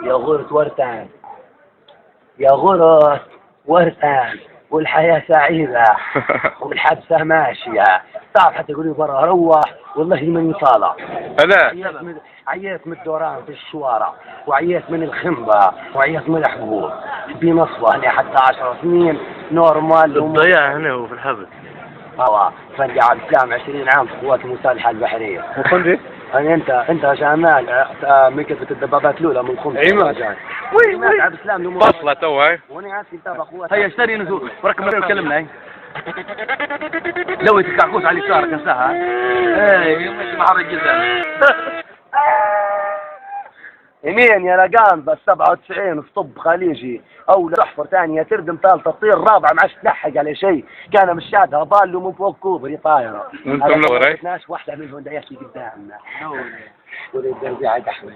يا غرة ورتان، يا غرة ورتان، والحياة سعيدة والحبسة ماشية. تعرف حتى يقول لي برا روح والله من طالع. لا عييت من الدوران في الشوارع، وعييت من الخنبة، وعييت من الحبوب. بمصفى هنا حتى 10 سنين نورمال. الضياع هنا وفي الحبس. فندي عبد السلام 20 عام في القوات المسلحة البحرية. وفندي؟ يعني انت شمال من كتبة الدبابات الاولى من خمس. ايوه وي عبد السلام فصلة تو هاي. وانا عارف كتاب قوات. هيا اشتري نزول وركب مرة وكلمنا هاي. لو الكعكوس على اليسار كنساها. ايه يمشي مع الرجال. يمين يا لقان بس 97 في طب خليجي، اولى تحفر ثانيه تردم ثالثه تطير رابعه ما عادش تلحق على شيء. كان مش شادها ضال من فوق كوبري طايره. انت منور واحده من الهنديات اللي قدامنا. ولد الربيع احمد.